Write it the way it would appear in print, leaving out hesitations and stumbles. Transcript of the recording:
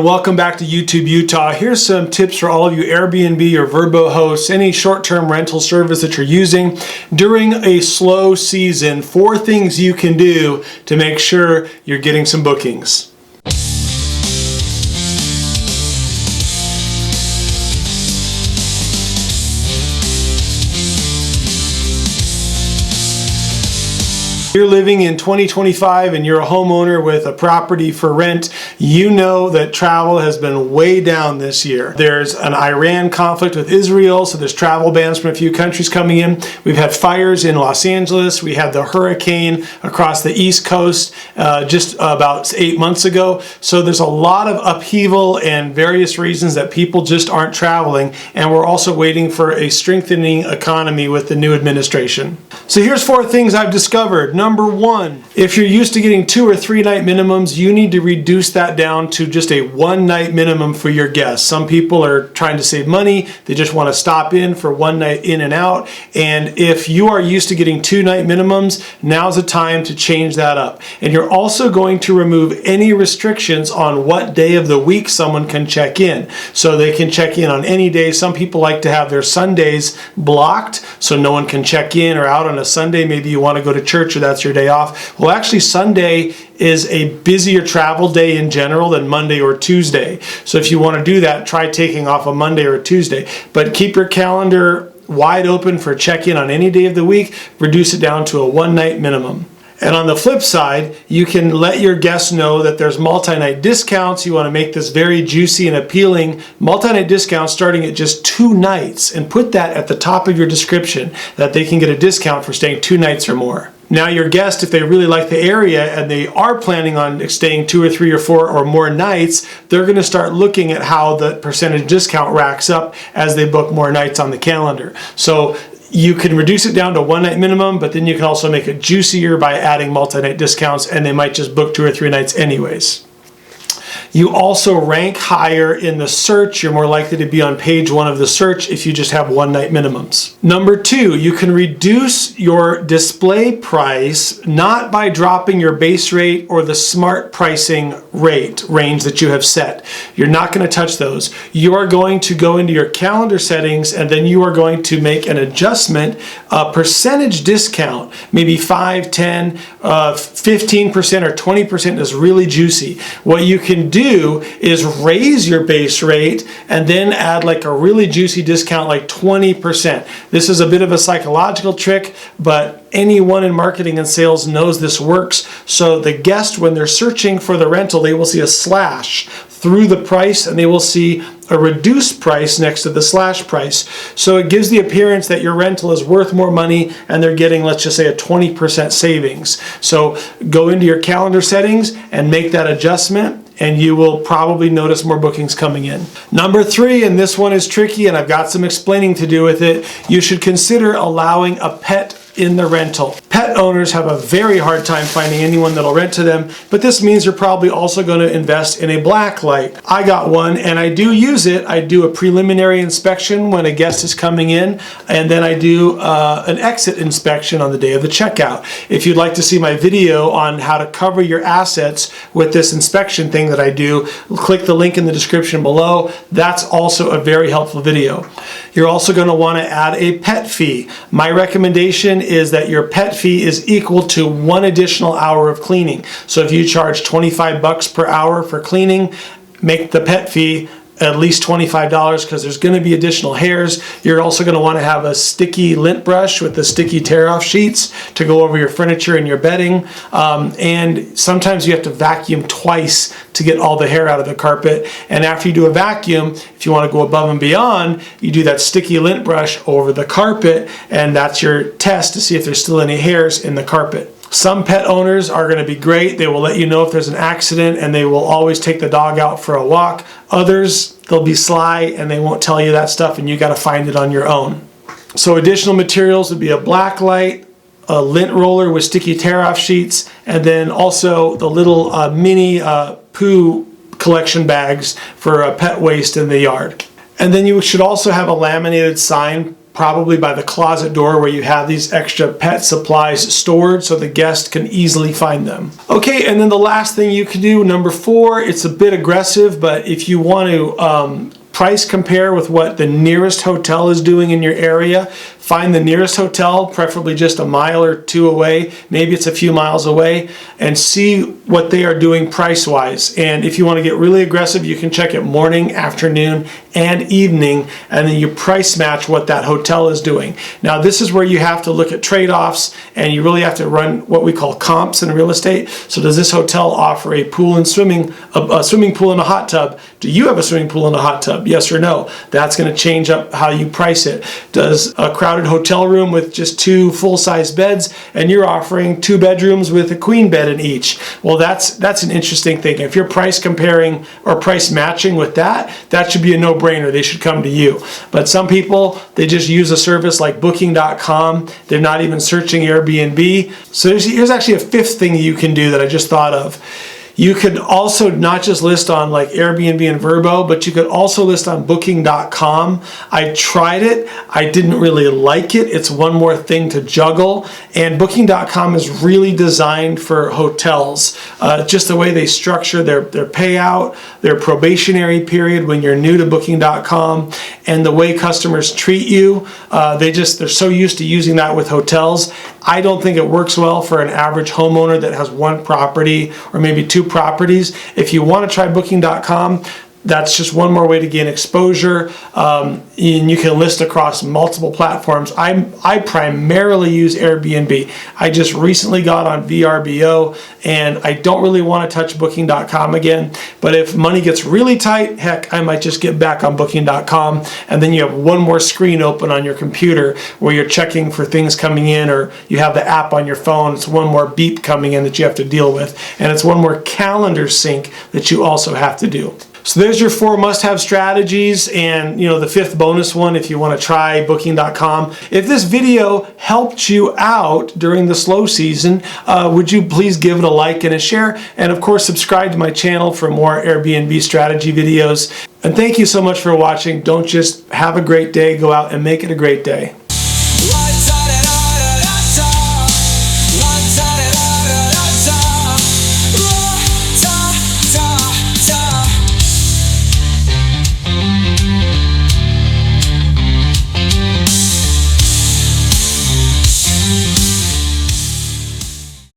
Welcome back to YouTube Utah. Here's some tips for all of you Airbnb or Vrbo hosts, any short-term rental service that you're using during a slow season. 4 things you can do to make sure you're getting some bookings. If you're living in 2025 and you're a homeowner with a property for rent, you know that travel has been way down this year. There's an Iran conflict with Israel, so there's travel bans from a few countries coming in. We've had fires in Los Angeles. We had the hurricane across the East Coast just about 8 months ago. So there's a lot of upheaval and various reasons that people just aren't traveling, and we're also waiting for a strengthening economy with the new administration. So here's 4 things I've discovered. Number 1, if you're used to getting 2 or 3 night minimums, you need to reduce that down to just a 1 night minimum for your guests. Some people are trying to save money. They just want to stop in for 1 night in and out. And if you are used to getting 2 night minimums, now's the time to change that up. And you're also going to remove any restrictions on what day of the week someone can check in. So they can check in on any day. Some people like to have their Sundays blocked so no one can check in or out on a Sunday. Maybe you want to go to church or that's your day off. Well, actually Sunday is a busier travel day in general than Monday or Tuesday. So if you want to do that, try taking off a Monday or a Tuesday. But keep your calendar wide open for check-in on any day of the week. Reduce it down to a 1 night minimum. And on the flip side, you can let your guests know that there's multi-night discounts. You want to make this very juicy and appealing. Multi-night discounts starting at just 2 nights, and put that at the top of your description that they can get a discount for staying 2 nights or more. Now your guests, if they really like the area and they are planning on staying 2 or 3 or 4 or more nights, they're going to start looking at how the percentage discount racks up as they book more nights on the calendar. So you can reduce it down to 1 night minimum, but then you can also make it juicier by adding multi-night discounts, and they might just book 2 or 3 nights anyways. You also rank higher in the search. You're more likely to be on page 1 of the search if you just have 1 night minimums. Number 2, you can reduce your display price not by dropping your base rate or the smart pricing rate range that you have set. You're not going to touch those. You are going to go into your calendar settings, and then you are going to make an adjustment, a percentage discount, maybe 5, 10, 15% or 20% is really juicy. What you can do is raise your base rate and then add like a really juicy discount like 20%. This is a bit of a psychological trick, but anyone in marketing and sales knows this works. So the guest, when they're searching for the rental, they will see a slash through the price, and they will see a reduced price next to the slash price. So it gives the appearance that your rental is worth more money and they're getting, let's just say, a 20% savings. So go into your calendar settings and make that adjustment, and you will probably notice more bookings coming in. Number 3, and this one is tricky and I've got some explaining to do with it, you should consider allowing a pet in the rental. Pet owners have a very hard time finding anyone that'll rent to them, but this means you're probably also going to invest in a black light. I got one and I do use it. I do a preliminary inspection when a guest is coming in, and then I do an exit inspection on the day of the checkout. If you'd like to see my video on how to cover your assets with this inspection thing that I do, click the link in the description below. That's also a very helpful video. You're also going to want to add a pet fee. My recommendation is that your pet fee is equal to 1 additional hour of cleaning. So if you charge $25 per hour for cleaning, make the pet fee at least $25 because there's going to be additional hairs. You're also going to want to have a sticky lint brush with the sticky tear-off sheets to go over your furniture and your bedding. And sometimes you have to vacuum twice to get all the hair out of the carpet. And after you do a vacuum, if you want to go above and beyond, you do that sticky lint brush over the carpet, and that's your test to see if there's still any hairs in the carpet. Some pet owners are going to be great. They will let you know if there's an accident, and they will always take the dog out for a walk. Others, they'll be sly and they won't tell you that stuff, and you got to find it on your own. So additional materials would be a black light, a lint roller with sticky tear-off sheets, and then also the little mini poo collection bags for pet waste in the yard. And then you should also have a laminated sign probably by the closet door where you have these extra pet supplies stored so the guest can easily find them. Okay, and then the last thing you can do, number 4, it's a bit aggressive, but if you want to price compare with what the nearest hotel is doing in your area, find the nearest hotel, preferably just a mile or 2 away, maybe it's a few miles away, and see what they are doing price-wise. And if you want to get really aggressive, you can check it morning, afternoon, and evening, and then you price match what that hotel is doing. Now, this is where you have to look at trade-offs, and you really have to run what we call comps in real estate. So does this hotel offer a pool and a swimming pool and a hot tub? Do you have a swimming pool and a hot tub? Yes or no? That's going to change up how you price it. Does a crowded hotel room with just 2 full-size beds, and you're offering 2 bedrooms with a queen bed in each? Well, that's an interesting thing. If you're price comparing or price matching with that, that should be a no-brainer. They should come to you. But some people, they just use a service like booking.com. They're not even searching Airbnb. So here's actually a 5th thing you can do that I just thought of. You could also not just list on like Airbnb and Vrbo, but you could also list on booking.com. I tried it. I didn't really like it. It's one more thing to juggle. And booking.com is really designed for hotels. Just the way they structure their payout, their probationary period when you're new to booking.com, and the way customers treat you. They're so used to using that with hotels. I don't think it works well for an average homeowner that has 1 property or maybe 2 properties. If you want to try booking.com, that's just one more way to gain exposure, and you can list across multiple platforms. I primarily use Airbnb. I just recently got on VRBO, and I don't really want to touch booking.com again, but if money gets really tight, heck, I might just get back on booking.com, and then you have one more screen open on your computer where you're checking for things coming in, or you have the app on your phone. It's one more beep coming in that you have to deal with, and it's one more calendar sync that you also have to do. So there's your 4 must-have strategies, and the 5th bonus one if you want to try booking.com. If this video helped you out during the slow season, would you please give it a like and a share, and of course subscribe to my channel for more Airbnb strategy videos. And thank you so much for watching. Don't just have a great day, go out and make it a great day.